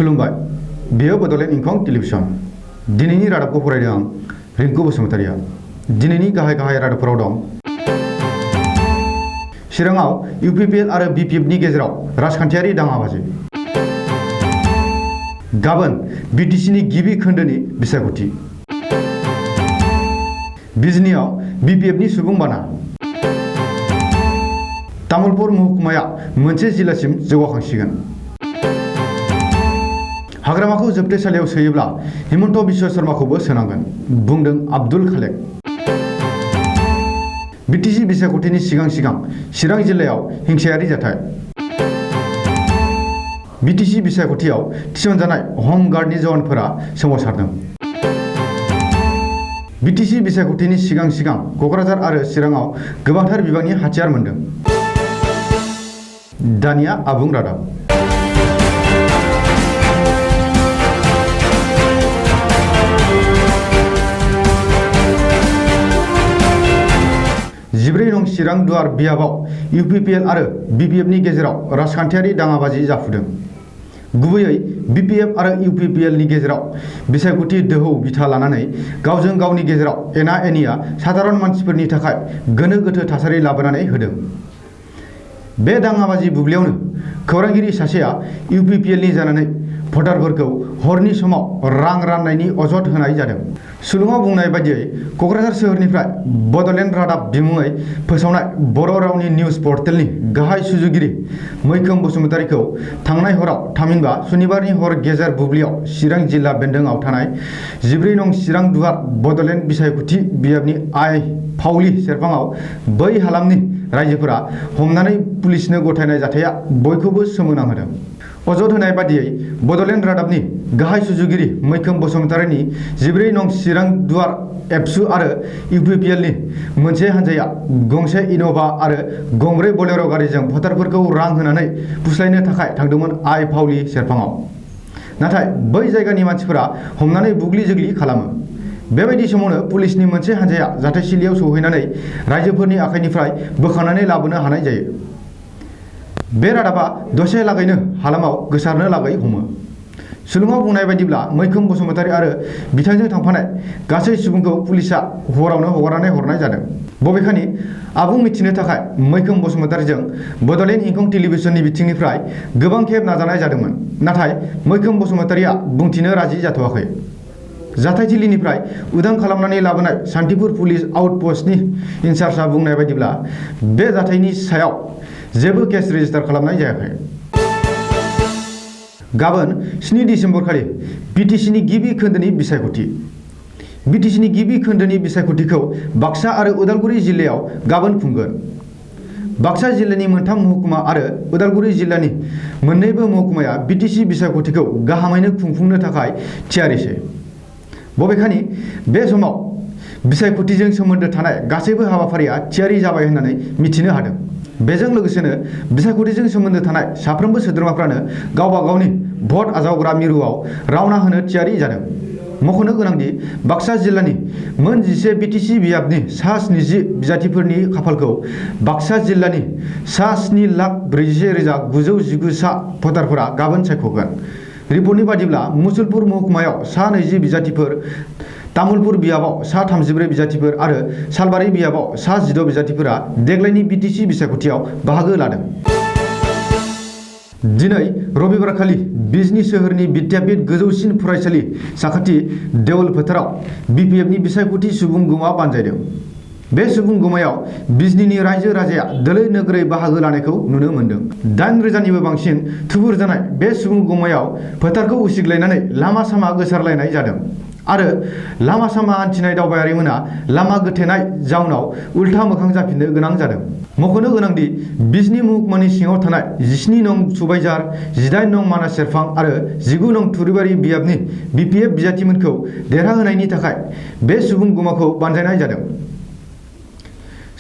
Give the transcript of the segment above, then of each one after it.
खुलुमबाय बेयो बडलेण्ड इंखं टेलिभिजन दिनैनि रादाबखौ फरायदों आं रिंकु बसुमतारिया दिनैनि गाहाय रादाबफोराव दं चिराङाव इउपिपिएल आरो बिपिएफनि गेजेराव राजखान्थियारि दाङाबाजि गाबोन बिटिसिनि गिबि खोन्दोनि बिसायख'थि बिजनीआव बिपिएफनि सुबुं बाना तामुलपुर महकुमाया मोनसे जिल्लासिम जौगाखांसिगोन हाग्रामाखौ जोबथेसालियाव सोयोब्ला हिमन्त बिश्व शर्माखौबो सोनांगोन बुंदों आब्दुल खालेक बिटिसि बिसायख'थिनि सिगां चिरां जिल्लायाव हिंसायारि जाथाय बिटिसि बिसायख'थियाव थिसनजानाय हम गार्डनि जवानफोरा सोमावसारदों बिटिसि बिसायख'थिनि सिगां क'क्राझार आरो चिराङाव गोबांथार बिबांनि हाथियार मोनदों दानिया आबुं रादाब जिब्रै नं चिरां दुवार बियाबाव इउपिपिएल आरो बिपिएफनि गेजेराव राजखान्थियारि दाङाबाजि जाफुदों गुबैयै बिपिएफ आरो इउपिपिएलनि गेजेराव बिसायख'थि दोहौ बिथा लानानै गावजों गावनि गेजेराव एना एनिया साधारन मानसिफोरनि थाखाय गोनो गोथो थासारि लाबोनानै होदों बे दाङाबाजि बुब्लियावनो खौरांगिरि सासेया इउपिपिएलनि जानानै भटारफोरखौ हरनि समाव रां राननायनि अजद होनाय जादों सुलुङाव बुंनाय बायदियै क'क्राझार सोहोरनिफ्राय बडलेण्ड रादाब बिमुङै फोसावनाय बर' रावनि निउज पर्टेलनि गाहाय सुजुगिरि मैखोम बसुमतारिखौ थांनाय हराव थामहिनबा सुनिबारनि हर गेजेर बुब्लियाव चिरां जिल्ला बेन्दोंआव थानाय जिब्रै नं चिरां दुवार बडलेण्ड बिसायख'थि बियाबनि आइ फावलि सेरफाङाव बै हालामनि रायजोफोरा हमनानै पुलिसनो गथायनाय जाथाया बयखौबो सोमोनांहोदों अजद होनाय बादियै बडलेण्ड रादाबनि गाहाय सुजुगिरि मैखोम बसुमतारिनि जिब्रै नं चिरां दुवार एबसु आरो इउपिपिएलनि मोनसे हान्जाया गंसे इन'भा आरो गंब्रै बलेर' गारिजों भटारफोरखौ रां होनानै फुस्लायनो थाखाय थांदोंमोन आइ फावलि सेरफाङाव नाथाय बै जायगानि मानसिफोरा हमनानै बुग्लि जोग्लि खालामो बेबायदि समावनो पुलिसनि मोनसे हान्जाया जाथायथिलियाव सौहैनानै रायजोफोरनि आखाइनिफ्राय बोखांनानै लाबोनो हानाय जायो बे रादाबा दसे लागैनो हालामाव गोसारनो लागै हमो सुलुङाव बुंनाय बायदिब्ला मैखोम बसुमतारि आरो बिथांजों थांफानाय गासै सुबुंखौ पुलिसआ हरावनो हगारनानै हरनाय जादों बबेखानि आबुं मिथिनो थाखाय मैखोम बसुमतारिजों बडलेण्ड इंखं टेलिभिजननि बिथिंनिफ्राय गोबां खेब नाजानाय जादोंमोन नाथाय मैखोम बसुमतारिया बुंथिनो राजि जाथ'वाखै जाथायथिलिनिफ्राय उदां खालामनानै लाबोनाय सान्तिपुर पुलिस आउटपस्टनि इनचार्जआ बुंनाय बायदिब्ला बे जाथायनि सायाव जेबो केस रेजिस्टार खालामनाय जायाखै गाबोन 7 डिसेम्बर खालि बिटिसिनि गिबि खोन्दोनि बिसायख'थि बिटिसिनि गिबि खोन्दोनि बिसायख'थिखौ बाक्सा आरो उदालगुरि जिल्लायाव गाबोन खुंगोन बाक्सा जिल्लानि मोनथाम महकुमा आरो उदालगुरि जिल्लानि मोननैबो महकुमाया बिटिसि बिसायख'थिखौ गाहामैनो खुंफुंनो थाखाय थियारिसै बबेखानि बे समाव बिसायख'थिजों सोमोन्दो थानाय गासैबो हाबाफारिया थियारि जाबाय होननानै मिथिनो हादों बेजों लोगोसेनो बिसायख'थिजों सोमोन्दो थानाय साफ्रोमबो सोद्रोमाफ्रानो गावबा गावनि भट आजावग्रा मिरुआव रावना होनो थियारि जादों मख'नो गोनांदि बाक्सा जिल्लानि मोन 11 बिटिसि बियाबनि सा 70 बिजाथिफोरनि खाफालखौ बाक्सा जिल्लानि सा 7,41,919 सा भटारफोरा गाबोन सायख'गोन रिपर्टनि बादिब्ला मुसलपुर महकुमायाव सा 20 बिजाथिफोर तामुलपुर बियाबाव सा 34 बिजाथिफोर आरो सालबारि बियाबाव सा 16 बिजाथिफोरा देग्लायनि बिटिसि बिसायख'थियाव बाहागो लादों दिनै रबिबारखालि बिजनी सोहोरनि विद्यापीठ गोजौसिन फरायसालि साखाथि देवल फोथाराव बिपिएफनि बिसायख'थि सुबुं गमा बानजायदों बे सुबुं गमायाव बिजनीनि रायजो राजाया दोलै नोगोरै बाहागो लानायखौ नुनो मोन्दों 8,000निबो बांसिन थुबुर जानाय बे सुबुं गमायाव फोथारखौ उसिग्लायनानै लामा सामा गोसारलायनाय जादों आरो लामा सामा हान्थिनाय दावबायारिमोना लामा गोथेनाय जाउनाव उल्था मोखां जाफिननो गोनां जादों मख'नो गोनांदि बिजनी महकुमानि सिङाव थानाय 17 नं सुबाइजार 18 नं मानास सेरफां आरो 19 नं थुरिबारि बियाबनि बिपिएफ बिजाथिमोनखौ देरहाहोनायनि थाखाय बे सुबुं गमाखौ बानजायनाय जादों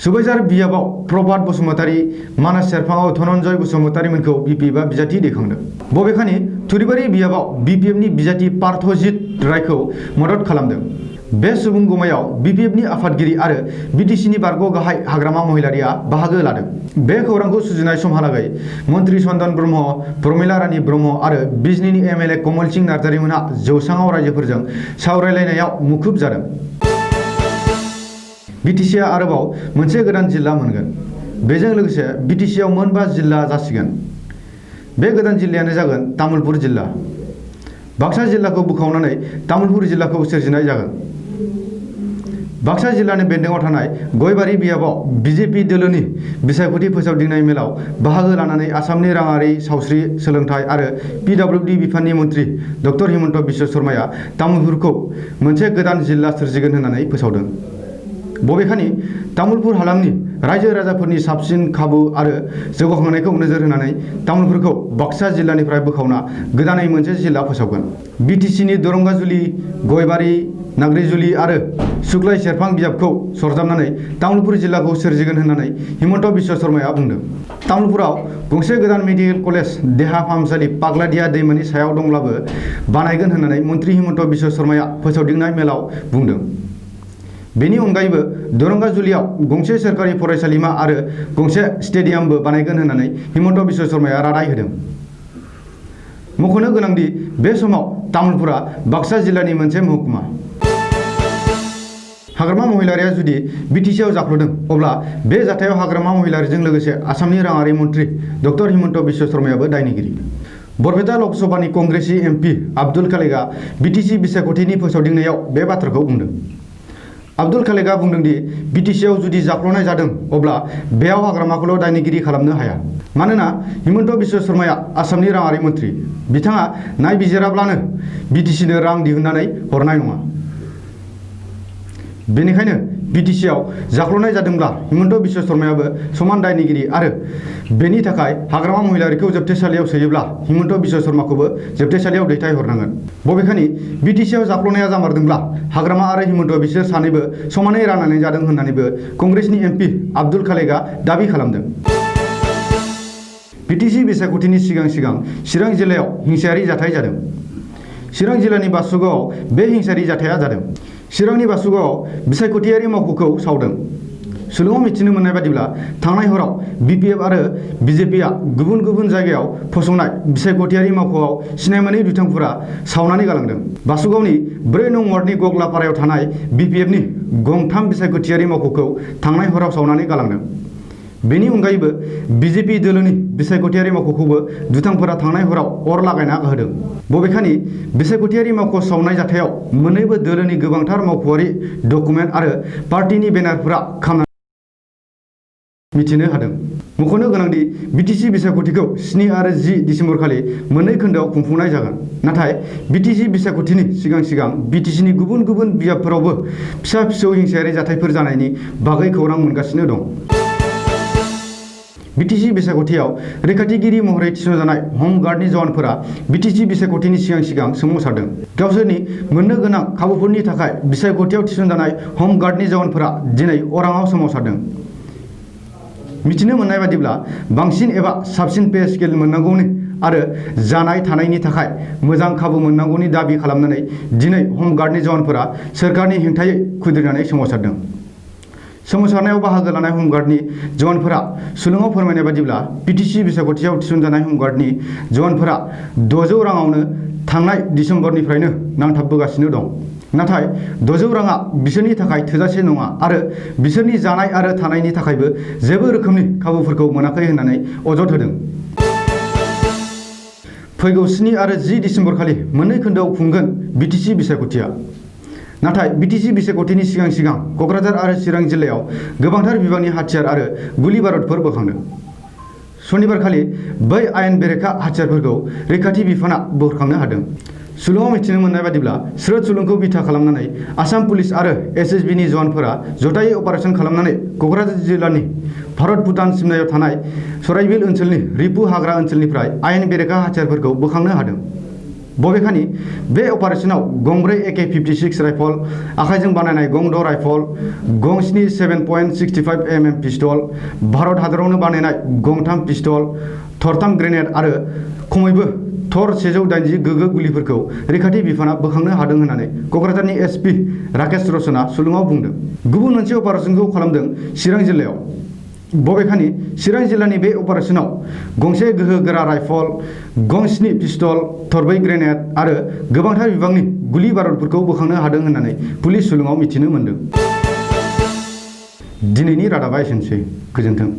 सुबाइजार बियाबाव प्रभात बसुमतारि मानास सेरफाङाव धनन्जय बसुमतारिमोनखौ बिपिएफआ बिजाथि दैखांदों बबेखानि थुरिबारि बियाबाव बिपिएफनि बिजाथि पार्थजित रायखौ मदद खालामदों बे सुबुं गमायाव BPFनि आफादगिरि आरो BTCनि बारग' गाहाय हाग्रामा महिलारिया बाहागो लादों। बे खौरांखौ सुजुनाय समहालागै मन्त्रि चन्दन ब्रह्म, प्रमिला रानी ब्रह्म आरो बिजनीनि MLA कमल सिंह नार्जारी मोनहा जौसाङाव रायजोफोरजों सावरायलायनायाव मुखुब जादों। BTCआ आरोबाव मोनसे गोदान जिल्ला मोनगोन। बेजों लोगोसे BTCआव मोन 5 जिल्ला जासिगोन। बे गोदान जिल्लायानो जागोन तामुलपुर जिल्ला। बाक्सा जिल्लाखौ बोखावनानै तामुलपुर जिल्लाखौ सोरजिनाय जागोन। बाक्सा जिल्लानि बेन्दोङाव थानाय गयबारि बियाबाव BJP दोलोनि बिसायख'थि फोसावदिंनाय मेलाव बाहागो लानानै आसामनि राङारि, सावस्रि, सोलोंथाय आरो PWD बिफाननि मन्त्रि डक्टर हिमन्त बिश्व शर्माया तामुलपुरखौ मोनसे गोदान जिल्ला सोरजिगोन होननानै फोसावदों। बबेखानि तामुलपुर हालामनि रायजो राजाफोरनि साबसिन खाबु आरो जौगाखांनायखौ नोजोर होनानै तामुलपुरखौ बाक्सा जिल्लानिफ्राय बोखावना गोदानै मोनसे जिल्ला फोसावगोन। BTCनि दरंगाजुलि, गयबारि, नाग्रिजुलि आरो सुक्लाय सेरफां बिजाबखौ सरजाबनानै तामुलपुर जिल्लाखौ सोरजिगोन होननानै हिमन्त बिश्व शर्माया बुंदों। तामुलपुराव गंसे गोदान मेडिकेल कलेज, देहा फाहामसालि पाग्लादिया दैमानि सायाव दंब्लाबो बानायगोन होननानै मन्त्रि हिमन्त बिश्व शर्माया फोसावदिंनाय मेलाव बुंदों। बेनि अनगायैबो दरंगाजुलियाव गंसे सोरखारि फरायसालिमा आरो गंसे स्टेडियामबो बानायगोन होननानै हिमन्त बिश्व शर्माया रादाय होदों। मख'नो गोनांदि बे समाव तामुलपुरा बाक्सा जिल्लानि मोनसे महकुमा। हाग्रामा महिलारिया जुदि BTCआव जाख्ल'दों अब्ला बे जाथायाव हाग्रामा महिलारिजों लोगोसे आसामनि राङारि मन्त्रि डक्टर हिमन्त बिश्व शर्मायाबो दायनिगिरि। बरपेटा लकसभानि कंग्रेसि MP आब्दुल खालेकआ BTC बिसायख'थिनि फोसावदिंनायाव बे बाथ्राखौ बुंदों। आब्दुल खालेकआ बुंदों दि BTCआव जुदि जाख्ल'नाय जादों अब्ला बेयाव हाग्रामाखौल' दायनिगिरि खालामनो हाया। मानोना हिमन्त बिश्व शर्माया आसामनि राङारि मन्त्रि। बिथाङा नायबिजिराब्लानो BTCनो रां दिहुननानै हरनाय नङा। बेनिखायनो BTCआव जाख्ल'नाय जादोंब्ला हिमन्त बिश्व शर्मायाबो समान दायनिगिरि आरो बेनि थाखाय हाग्रामा महिलारिखौ जोबथेसालियाव सोयोब्ला हिमन्त बिश्व शर्माखौबो जोबथेसालियाव दैथायहरनांगोन। बबेखानि BTCआव जाख्ल'नाया जामारदोंब्ला हाग्रामा आरो हिमन्त बिसोर सानैबो समानै राननानै जादों होननानैबो कंग्रेसनि MP आब्दुल खालेकआ दाबि खालामदों। BTC बिसायख'थिनि सिगां चिरां जिल्लायाव हिंसायारि जाथाय जादों। चिरां जिल्लानि बासुगावआव बे हिंसायारि जाथाया जादों। चिरांनि बासुगावआव बिसायख'थियारि मावख'खौ सावदों। सुलुङाव मिथिनो मोननाय बादिब्ला थांनाय हराव BPF आरो BJPआ गुबुन गुबुन जायगायाव फसंनाय बिसायख'थियारि मावख'आव सिनायमोनै दुथांफोरा सावनानै गालांदों। बासुगावनि 4 नं वार्डनि गग्लापारायाव थानाय BPFनि गंथाम बिसायख'थियारि मावख'खौ थांनाय हराव सावनानै गालांदों। बेनि अनगायैबो BJP दोलोनि बिसायख'थियारि मावख'खौबो दुथांफोरा थांनाय हराव अर लागायना होदों। बबेखानि बिसायख'थियारि मावख' सावनाय जाथायाव मोन्नैबो दोलोनि गोबांथार मावख'आरि डकुमेन्ट आरो पार्टीनि बेनारफोरा खामनानै मिथिनो हादों। मख'नो गोनांदि BTC बिसायख'थिखौ 7 आरो 10 दिसेम्बरखालि मोननै खोन्दोआव खुंफुंनाय जागोन। नाथाय BTC बिसायख'थिनि सिगां BTCनि गुबुन गुबुन बियाबफोरावबो फिसा फिसौ हिंसायारि जाथायफोर जानायनि बागै खौरां मोनगासिनो दं। BTC बिसायख'थियाव रैखाथिगिरि महरै थिसनजानाय हम गार्डनि जवानफोरा BTC बिसायख'थिनि सिगां सोमावसारदों। गावसोरनि मोननो गोनां खाबुफोरनि थाखाय बिसायख'थियाव थिसनजानाय हम गार्डनि जवानफोरा दिनै अराङाव सोमावसारदों। मिथिनो मोननाय बादिब्ला बांसिन एबा साबसिन पे स्केल मोननांगौनि आरो जानाय थानायनि थाखाय मोजां खाबु मोननांगौनि दाबि खालामनानै दिनै हम गार्डनि जवानफोरा सोरखारनि हेंथायै खुद्रिनानै सोमावसारदों। सोमावसारनायाव बाहागो लानाय हम गार्डनि जवानफोरा सुलुङाव फोरमायनाय बादिब्ला BTC बिसायख'थियाव थिसनजानाय हम गार्डनि जवानफोरा 600 राङावनो थांनाय दिसेम्बरनिफ्रायनो नांथाबबोगासिनो दं। नाथाय 600 राङा बिसोरनि थाखाय थोजासे नङा आरो बिसोरनि जानाय आरो थानायनि थाखायबो जेबो रोखोमनि खाबुफोरखौ मोनाखै होननानै अजद होदों। फैगौ 7 आरो 10 दिसेम्बरखालि मोननै खोन्दोआव खुंगोन BTC बिसायख'थिया। नाथाय BTC बिसायख'थिनि सिगां क'क्राझार आरो चिरां जिल्लायाव गोबांथार बिबांनि हाथियार आरो गुलि बारुदफोर बोखांदों। सनिबारखालि बै आयेन बेरेखा हाथियारफोरखौ रैखाथि बिफाना बोखांनो हादों। सुलुङाव मिथिनो मोननाय बादिब्ला स्रोद सुलुंखौ बिथा खालामनानै आसाम पुलिस आरो SSBनि जवानफोरा जथायै अपारेसन खालामनानै क'क्राझार जिल्लानि भारत भुटान सिमनायाव थानाय सराइबिल ओनसोलनि रिपु हाग्रा ओनसोलनिफ्राय आयेन बेरेखा हाथियारफोरखौ बोखांनो हादों। बबेखानि बे अपारेशनाव गंब्रै AK-56 राइफल, आखाइजों बानायनाय गं 6 राइफल, गं 7 7.65 mm पिस्तल, भारत हादरावनो बानायनाय गं 3 पिस्तल, थरथाम ग्रेनेड आरो खमैबो थर 180 गोगो गुलिफोरखौ रैखाथि बिफाना बोखांनो हादों होननानै क'क्राझारनि एसपि राकेश रशना सुलुङाव बुंदों। गुबुन मोनसे अपारेसनखौ खालामदों चिरां जिल्लायाव। बबेखानि चिरां जिल्लानि बे अपारेसनाव गंसे गोहोगोरा राइफल, गं 7 पिस्तल, थरब्रै ग्रेनेड आरो गोबांथार बिबांनि गुलि बारुदफोरखौ बोखांनो हादों होननानै पुलिस सुलुङाव मिथिनो मोन्दों। दिनैनि रादाबा एसेनोसै। गोजोन्थों।